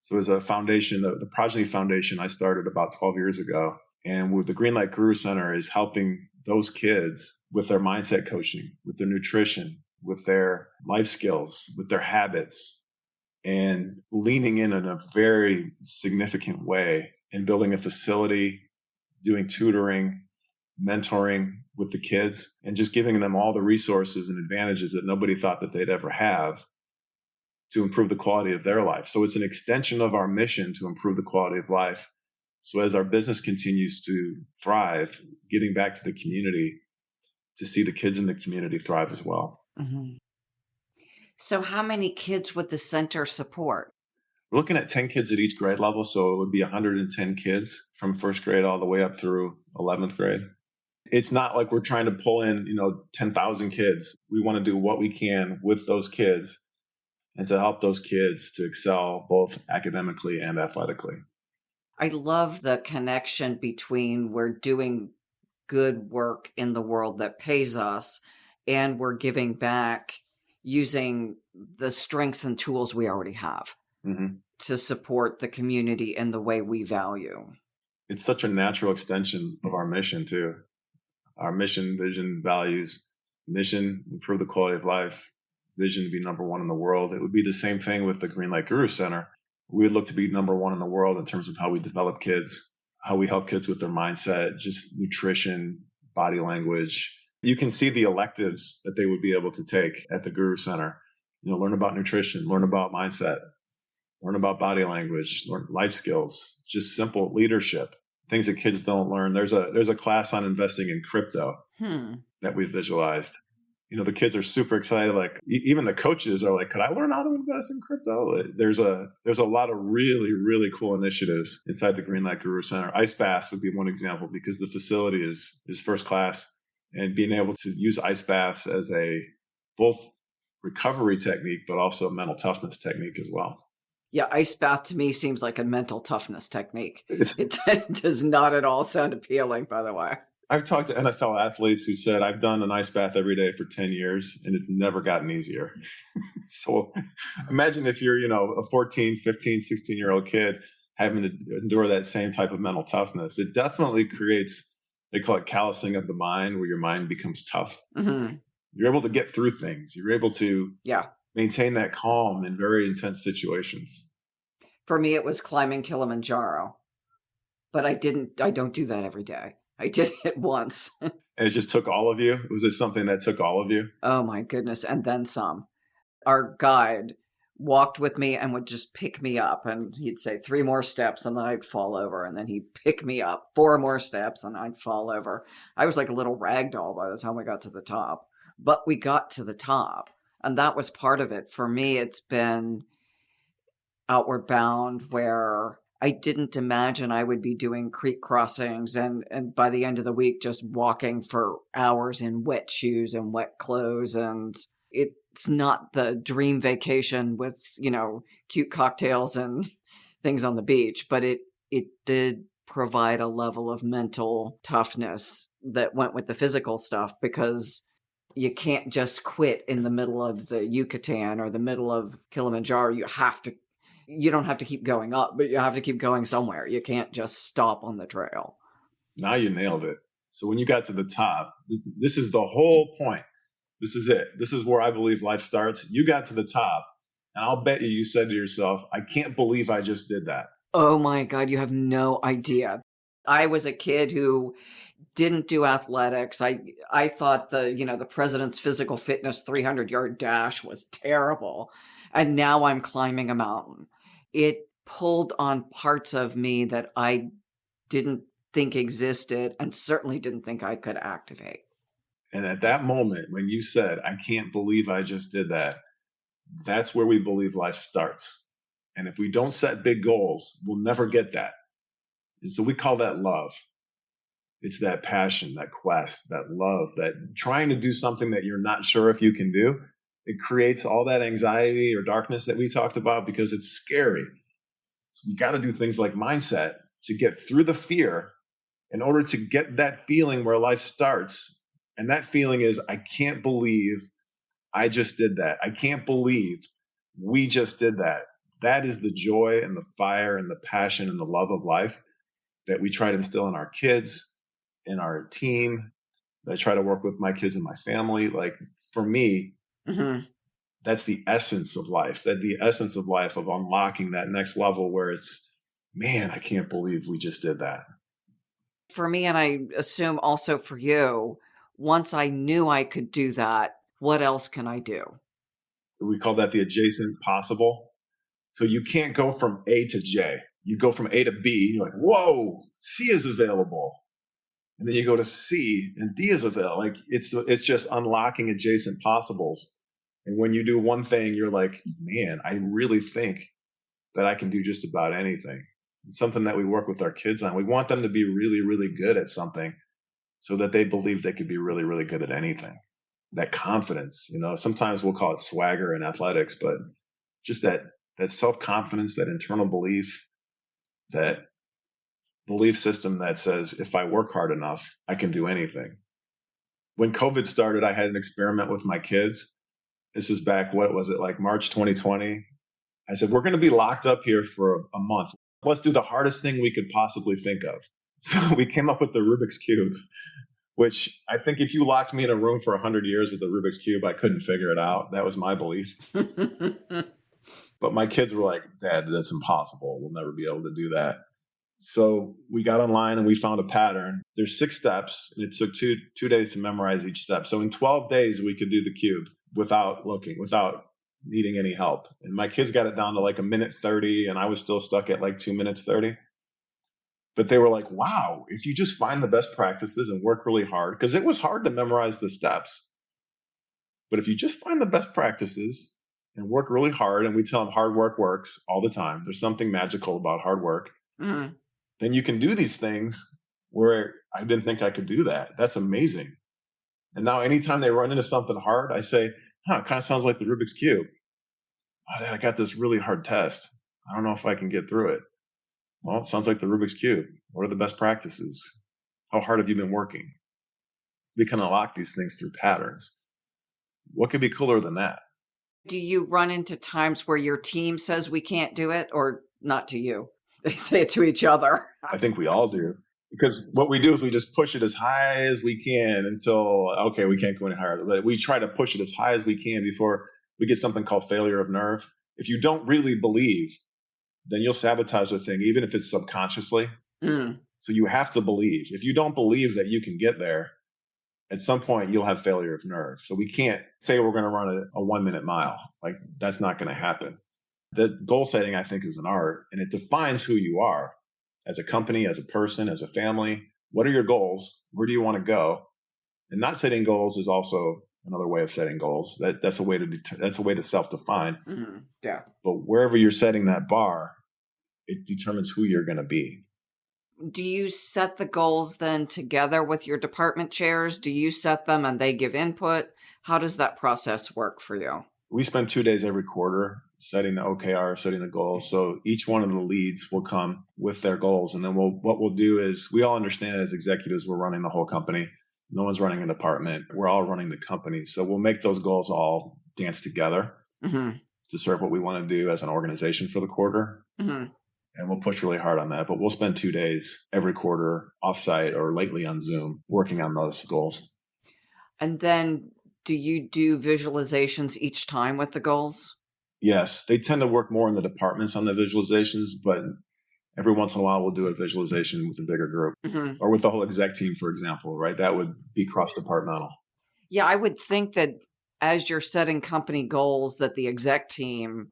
So as a foundation, the Progeny Foundation I started about 12 years ago. And with the Greenlight Guru Center is helping those kids with their mindset coaching, with their nutrition, with their life skills, with their habits, and leaning in a very significant way and building a facility, doing tutoring, mentoring with the kids, and just giving them all the resources and advantages that nobody thought that they'd ever have to improve the quality of their life. So it's an extension of our mission to improve the quality of life. So as our business continues to thrive, giving back to the community to see the kids in the community thrive as well. Mm-hmm. So how many kids would the center support? We're looking at 10 kids at each grade level. So it would be 110 kids from first grade all the way up through 11th grade. It's not like we're trying to pull in, 10,000 kids. We want to do what we can with those kids and to help those kids to excel both academically and athletically. I love the connection between we're doing good work in the world that pays us and we're giving back using the strengths and tools we already have to support the community in the way we value. It's such a natural extension of our mission too. Our mission, vision, values, mission, improve the quality of life, vision to be number one in the world. It would be the same thing with the Greenlight Guru Center. We would look to be number one in the world in terms of how we develop kids, how we help kids with their mindset, just nutrition, body language. You can see the electives that they would be able to take at the Guru Center. Learn about nutrition, learn about mindset, learn about body language, learn life skills, just simple leadership, things that kids don't learn. There's a class on investing in crypto that we visualized. The kids are super excited. Like even the coaches are like, could I learn how to invest in crypto? There's a lot of really, really cool initiatives inside the Greenlight Guru Center. Ice baths would be one example because the facility is first class, and being able to use ice baths as a both recovery technique, but also a mental toughness technique as well. Yeah, ice bath to me seems like a mental toughness technique. It does not at all sound appealing, by the way. I've talked to NFL athletes who said, I've done an ice bath every day for 10 years and it's never gotten easier. So imagine if you're, a 14, 15, 16-year-old kid having to endure that same type of mental toughness. It definitely creates, they call it callousing of the mind, where your mind becomes tough. Mm-hmm. You're able to get through things. You're able to maintain that calm in very intense situations. For me, it was climbing Kilimanjaro, but I don't do that every day. I did it once. And it just took all of you? Was it something that took all of you? Oh my goodness. And then some. Our guide walked with me and would just pick me up, and he'd say 3 more steps and then I'd fall over, and then he'd pick me up 4 more steps and I'd fall over. I was like a little rag doll by the time we got to the top, but we got to the top, and that was part of it. For me, it's been Outward Bound, where I didn't imagine I would be doing creek crossings and by the end of the week just walking for hours in wet shoes and wet clothes. And it's not the dream vacation with, cute cocktails and things on the beach, but it did provide a level of mental toughness that went with the physical stuff, because you can't just quit in the middle of the Yucatan or the middle of Kilimanjaro. You don't have to keep going up, but you have to keep going somewhere. You can't just stop on the trail. Now you nailed it. So when you got to the top, this is the whole point. This is it. This is where I believe life starts. You got to the top, and I'll bet you said to yourself, I can't believe I just did that. Oh my God, you have no idea. I was a kid who didn't do athletics. I thought the president's physical fitness 300-yard dash was terrible. And now I'm climbing a mountain. It pulled on parts of me that I didn't think existed and certainly didn't think I could activate. And at that moment, when you said, I can't believe I just did that, that's where we believe life starts. And if we don't set big goals, we'll never get that. And so we call that love. It's that passion, that quest, that love, that trying to do something that you're not sure if you can do. It creates all that anxiety or darkness that we talked about because it's scary. So we got to do things like mindset to get through the fear in order to get that feeling where life starts. And that feeling is, I can't believe I just did that. I can't believe we just did that. That is the joy and the fire and the passion and the love of life that we try to instill in our kids, in our team, that I try to work with my kids and my family. Like for me, that's the essence of life. That the essence of life of unlocking that next level where it's, man, I can't believe we just did that. For me, and I assume also for you, once I knew I could do that, what else can I do? We call that the adjacent possible. So you can't go from A to J. You go from A to B, and you're like, whoa, C is available. And then you go to C and D is available. Like it's just unlocking adjacent possibles. And when you do one thing, you're like, man, I really think that I can do just about anything. It's something that we work with our kids on. We want them to be really, really good at something so that they believe they could be really, really good at anything. That confidence, sometimes we'll call it swagger in athletics, but just that self-confidence, that internal belief, that belief system that says, if I work hard enough, I can do anything. When COVID started, I had an experiment with my kids. This was back, what was it, like March 2020? I said, we're going to be locked up here for a month. Let's do the hardest thing we could possibly think of. So we came up with the Rubik's Cube, which I think if you locked me in a room for 100 years with the Rubik's Cube, I couldn't figure it out. That was my belief. But my kids were like, Dad, that's impossible. We'll never be able to do that. So we got online and we found a pattern. There's 6 steps, and it took two days to memorize each step. So in 12 days, we could do the cube without needing any help. And my kids got it down to like 1:30, and I was still stuck at like 2:30. But they were like, wow, if you just find the best practices and work really hard, because it was hard to memorize the steps. But if you just find the best practices and work really hard, and we tell them hard work works all the time. There's something magical about hard work. Then you can do these things where I didn't think I could do that. That's amazing. And now anytime they run into something hard, I say, it kind of sounds like the Rubik's Cube. Oh, Dad, I got this really hard test. I don't know if I can get through it. Well, it sounds like the Rubik's Cube. What are the best practices? How hard have you been working? We can unlock these things through patterns. What could be cooler than that? Do you run into times where your team says we can't do it, or not to you? They say it to each other. I think we all do. Because what we do is we just push it as high as we can until, okay, we can't go any higher. But we try to push it as high as we can before we get something called failure of nerve. If you don't really believe, then you'll sabotage the thing, even if it's subconsciously. So you have to believe. If you don't believe that you can get there, at some point you'll have failure of nerve. So we can't say we're going to run a 1-minute mile. Like that's not going to happen. The goal setting, I think, is an art, and it defines who you are as a company, as a person, as a family. What are your goals? Where do you want to go? And not setting goals is also another way of setting goals. That's a way to self-define. Yeah. But wherever you're setting that bar, it determines who you're going to be. Do you set the goals then together with your department chairs? Do you set them and they give input? How does that process work for you? We spend 2 days every quarter setting the OKR, setting the goals. So each one of the leads will come with their goals. And then what we'll do is we all understand as executives, we're running the whole company. No one's running a department. We're all running the company. So we'll make those goals all dance together to serve what we want to do as an organization for the quarter. And we'll push really hard on that. But we'll spend 2 days every quarter offsite or lately on Zoom working on those goals. And then do you do visualizations each time with the goals? Yes, they tend to work more in the departments on the visualizations, but every once in a while we'll do a visualization with a bigger group or with the whole exec team, for example, right? That would be cross-departmental. Yeah, I would think that as you're setting company goals that the exec team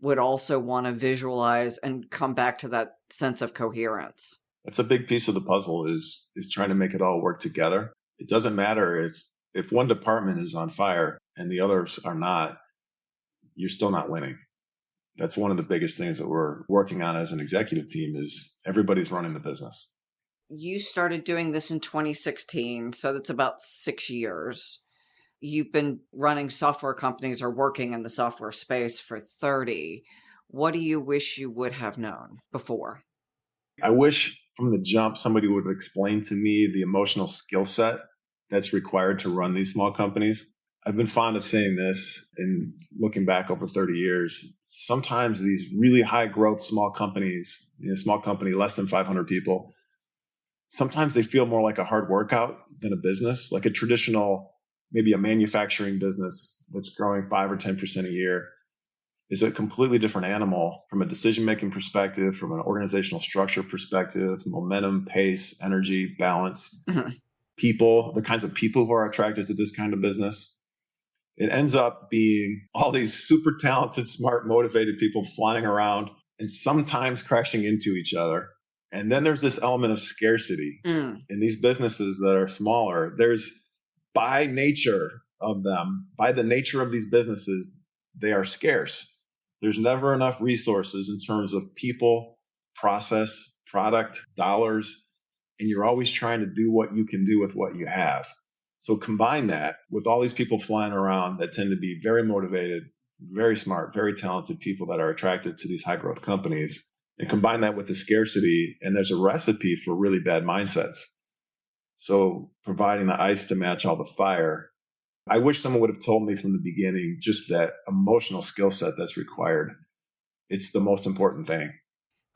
would also want to visualize and come back to that sense of coherence. That's a big piece of the puzzle is trying to make it all work together. It doesn't matter if one department is on fire and the others are not, you're still not winning. That's one of the biggest things that we're working on as an executive team is everybody's running the business. You started doing this in 2016, so that's about 6 years. You've been running software companies or working in the software space for 30. What do you wish you would have known before? I wish from the jump somebody would have explained to me the emotional skill set that's required to run these small companies. I've been fond of saying this and looking back over 30 years. Sometimes these really high growth small companies, small company, less than 500 people, sometimes they feel more like a hard workout than a business, like a traditional, maybe a manufacturing business that's growing 5 or 10% a year is a completely different animal from a decision-making perspective, from an organizational structure perspective, momentum, pace, energy, balance, people, the kinds of people who are attracted to this kind of business. It ends up being all these super talented, smart, motivated people flying around and sometimes crashing into each other. And then there's this element of scarcity in these businesses that are smaller. There's by nature of them, by the nature of these businesses, they are scarce. There's never enough resources in terms of people, process, product, dollars, and you're always trying to do what you can do with what you have. So combine that with all these people flying around that tend to be very motivated, very smart, very talented people that are attracted to these high growth companies, and combine that with the scarcity, and there's a recipe for really bad mindsets. So providing the ice to match all the fire. I wish someone would have told me from the beginning just that emotional skill set that's required. It's the most important thing.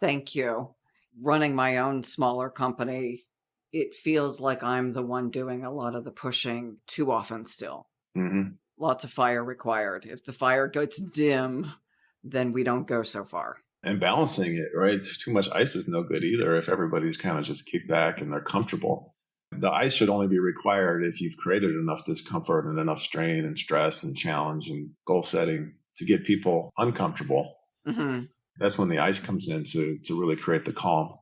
Thank you. Running my own smaller company, it feels like I'm the one doing a lot of the pushing too often still. Lots of fire required. If the fire gets dim, then we don't go so far. And balancing it, right? Too much ice is no good either if everybody's kind of just kicked back and they're comfortable. The ice should only be required if you've created enough discomfort and enough strain and stress and challenge and goal setting to get people uncomfortable. That's when the ice comes in to really create the calm.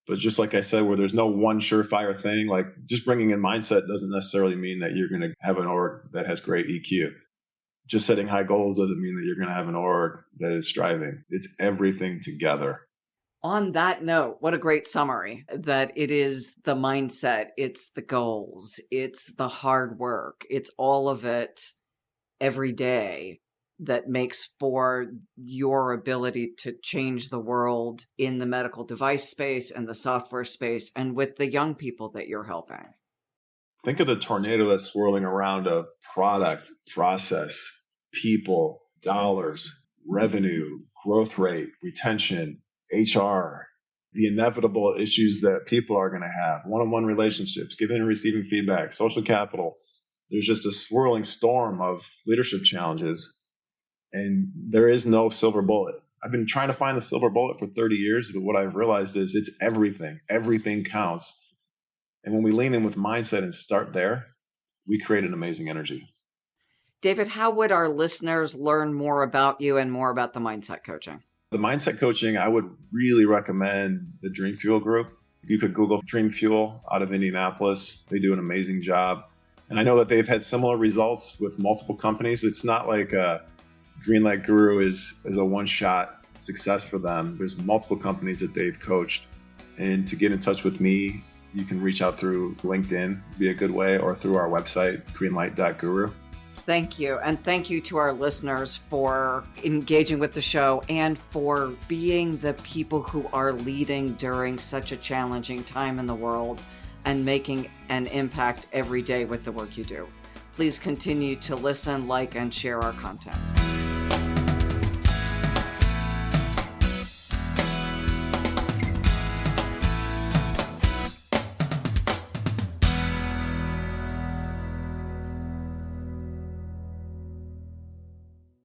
But just like I said, where there's no one surefire thing, like just bringing in mindset doesn't necessarily mean that you're going to have an org that has great EQ. Just setting high goals doesn't mean that you're going to have an org that is striving. It's everything together. On that note, what a great summary that it is the mindset, it's the goals, it's the hard work, it's all of it every day that makes for your ability to change the world in the medical device space and the software space and with the young people that you're helping. Think of the tornado that's swirling around of product, process, people, dollars, revenue, growth rate, retention, HR, the inevitable issues that people are going to have, one-on-one relationships, giving and receiving feedback, social capital. There's just a swirling storm of leadership challenges, and there is no silver bullet. I've been trying to find the silver bullet for 30 years, but what I've realized is it's everything. Everything counts. And when we lean in with mindset and start there, we create an amazing energy. David, how would our listeners learn more about you and more about the mindset coaching? The mindset coaching, I would really recommend the Dream Fuel group. You could Google Dream Fuel out of Indianapolis. They do an amazing job. And I know that they've had similar results with multiple companies. It's not like Greenlight Guru is a one-shot success for them. There's multiple companies that they've coached. And to get in touch with me, you can reach out through LinkedIn, be a good way, or through our website, greenlight.guru. Thank you. And thank you to our listeners for engaging with the show and for being the people who are leading during such a challenging time in the world and making an impact every day with the work you do. Please continue to listen, like, and share our content.